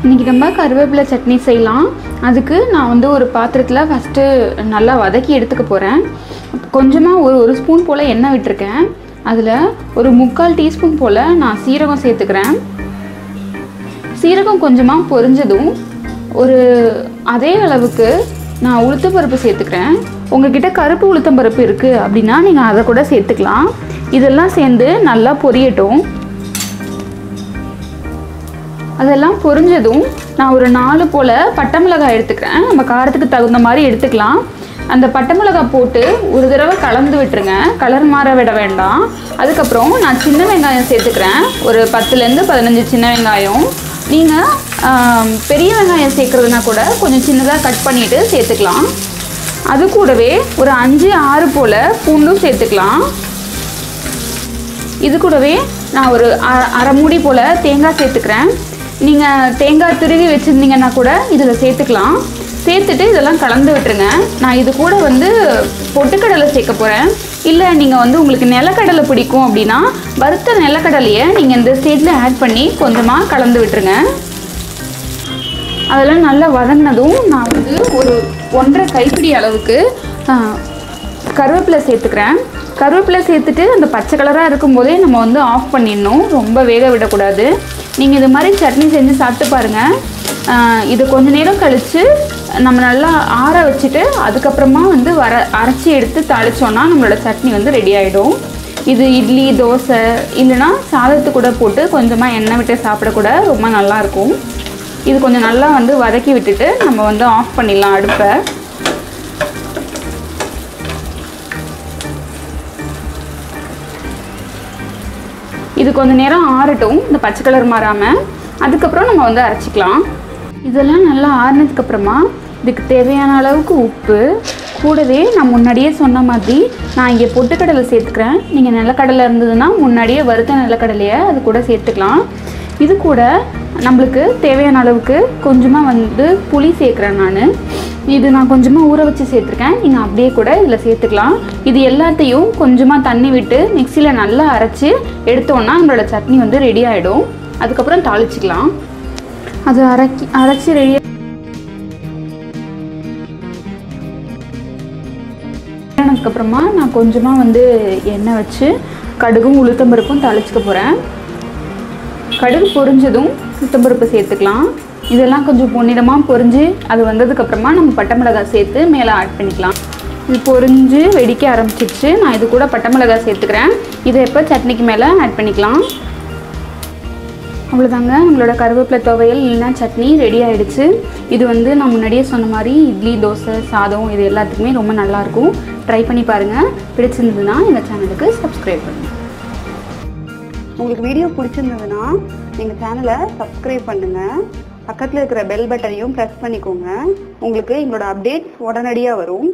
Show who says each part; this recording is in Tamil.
Speaker 1: இன்றைக்கி நம்ம கருவேப்பிலை சட்னி செய்யலாம். அதுக்கு நான் வந்து ஒரு பாத்திரத்தில் ஃபஸ்ட்டு நல்லா வதக்கி எடுத்துக்க போகிறேன். கொஞ்சமாக ஒரு ஸ்பூன் போல் எண்ணெய் விட்டுருக்கேன். அதில் ஒரு 3/4 டீஸ்பூன் போல் நான் சீரகம் சேர்த்துக்கிறேன். சீரகம் கொஞ்சமாக பொரிஞ்சதும் அதே அளவுக்கு நான் உளுத்தம்பருப்பு சேர்த்துக்கிறேன். உங்கள்கிட்ட கருப்பு உளுத்தம்பருப்பு இருக்குது அப்படின்னா நீங்கள் அதை கூட சேர்த்துக்கலாம். இதெல்லாம் சேர்ந்து நல்லா பொரியட்டும். அதெல்லாம் பொரிஞ்சதும் நான் ஒரு 4 போல் பட்டை மிளகாய் எடுத்துக்கிறேன். நம்ம காரத்துக்கு தகுந்த மாதிரி எடுத்துக்கலாம். அந்த பட்டை மிளகாய் போட்டு ஒரு தடவை கலந்து விட்டுருங்க. கலர் மாற விட வேண்டாம். அதுக்கப்புறம் நான் சின்ன வெங்காயம் சேர்த்துக்கிறேன். ஒரு 10லேருந்து 15 சின்ன வெங்காயம். நீங்கள் பெரிய வெங்காயம் சேர்க்குறதுனா கூட கொஞ்சம் சின்னதாக கட் பண்ணிவிட்டு சேர்த்துக்கலாம். அது கூடவே ஒரு 5-6 போல் பூண்டும் சேர்த்துக்கலாம். இது கூடவே நான் ஒரு அரை மூடி போல் தேங்காய் சேர்த்துக்கிறேன். நீங்கள் தேங்காய் துருவி வச்சுருந்தீங்கன்னா கூட இதில் சேர்த்துக்கலாம். சேர்த்துட்டு இதெல்லாம் கலந்து விட்டுருங்க. நான் இது கூட வந்து பொட்டுக்கடலை சேர்க்க போகிறேன். இல்லை நீங்கள் வந்து உங்களுக்கு நிலக்கடலை பிடிக்கும் அப்படின்னா வறுத்த நிலக்கடலையை நீங்கள் இந்த ஸ்டேஜில் ஆட் பண்ணி கொஞ்சமாக கலந்து விட்டுருங்க. அதெல்லாம் நல்லா வதங்கினதும் நான் வந்து ஒரு 1.5 கைப்பிடி அளவுக்கு கருவேப்பிலை சேர்த்துக்கிறேன். கருவேப்பிலை சேர்த்துட்டு அந்த பச்சை கலராக இருக்கும்போதே நம்ம வந்து ஆஃப் பண்ணிடணும். ரொம்ப வேக விடக்கூடாது. நீங்கள் இது மாதிரி சட்னி செஞ்சு சாப்பிட்டு பாருங்கள். இது கொஞ்சம் நேரம் கழித்து நம்ம நல்லா ஆற வச்சுட்டு அதுக்கப்புறமா வந்து அரைச்சி எடுத்து தாளித்தோன்னா நம்மளோட சட்னி வந்து ரெடி ஆகிடும். இது இட்லி, தோசை இல்லைன்னா சாதத்து கூட போட்டு கொஞ்சமாக எண்ணெய் விட்டு சாப்பிடக்கூட ரொம்ப நல்லாயிருக்கும். இது கொஞ்சம் நல்லா வந்து வதக்கி விட்டுட்டு நம்ம வந்து ஆஃப் பண்ணிடலாம் அடுப்பை. இது கொஞ்சம் நேரம் ஆறட்டும், இந்த பச்சை கலர் மாறாமல். அதுக்கப்புறம் நம்ம வந்து அரைச்சிக்கலாம். இதெல்லாம் நல்லா ஆறினதுக்கப்புறமா இதுக்கு தேவையான அளவுக்கு உப்பு, கூடவே நான் முன்னாடியே சொன்ன மாதிரி நான் இங்கே பொட்டுக்கடலை சேர்த்துக்கிறேன். நீங்கள் நிலக்கடலை இருந்ததுன்னா முன்னாடியே வறுத்த நிலக்கடலையை அது கூட சேர்த்துக்கலாம். இது கூட நம்மளுக்கு தேவையான அளவுக்கு கொஞ்சமாக வந்து புளி சேர்க்குறேன். நான் கொஞ்சமாக ஊற வச்சு சேர்த்துருக்கேன். நீங்கள் அப்படியே கூட இதில் சேர்த்துக்கலாம். இது எல்லாத்தையும் கொஞ்சமாக தண்ணி விட்டு மிக்சியில் நல்லா அரைச்சி எடுத்தோன்னா நம்மளோட சட்னி வந்து ரெடி ஆகிடும். அதுக்கப்புறம் தாளிச்சிக்கலாம். அது அரைச்சி ரெடி ஆனதுக்கப்புறமா நான் கொஞ்சமாக வந்து எண்ணெய் வச்சு கடுகும் உளுத்தம்பருப்பும் தாளிச்சிக்க போகிறேன். கடுகு பொரிஞ்சதும் உளுத்தம்பருப்பு சேர்த்துக்கலாம். இதெல்லாம் கொஞ்சம் பொன்னிறமாக பொரிஞ்சு அது வந்ததுக்கப்புறமா நம்ம பட்டை மிளகாய் சேர்த்து மேலே ஆட் பண்ணிக்கலாம். இது பொரிஞ்சு வெடிக்க ஆரம்பிச்சிடுச்சு. நான் இது கூட பட்டை மிளகாய் சேர்த்துக்கிறேன். இதை எப்போ சட்னிக்கு மேலே ஆட் பண்ணிக்கலாம். அவ்வளோதாங்க, நம்மளோட கருவேப்பிலை துவையல் இல்லைன்னா சட்னி ரெடி ஆகிடுச்சு. இது வந்து நான் முன்னாடியே சொன்ன மாதிரி இட்லி, தோசை, சாதம் இது எல்லாத்துக்குமே ரொம்ப நல்லாயிருக்கும். ட்ரை பண்ணி பாருங்கள். பிடிச்சிருந்ததுன்னா எங்கள் சேனலுக்கு சப்ஸ்கிரைப் பண்ணுங்கள்.
Speaker 2: உங்களுக்கு வீடியோ பிடிச்சிருந்ததுன்னா எங்கள் சேனலை சப்ஸ்கிரைப் பண்ணுங்கள். பக்கத்தில் இருக்கிற பெல் பட்டனையும் ப்ரெஸ் பண்ணிக்கோங்க. உங்களுக்கு எங்களோட அப்டேட்ஸ் உடனடியாக வரும்.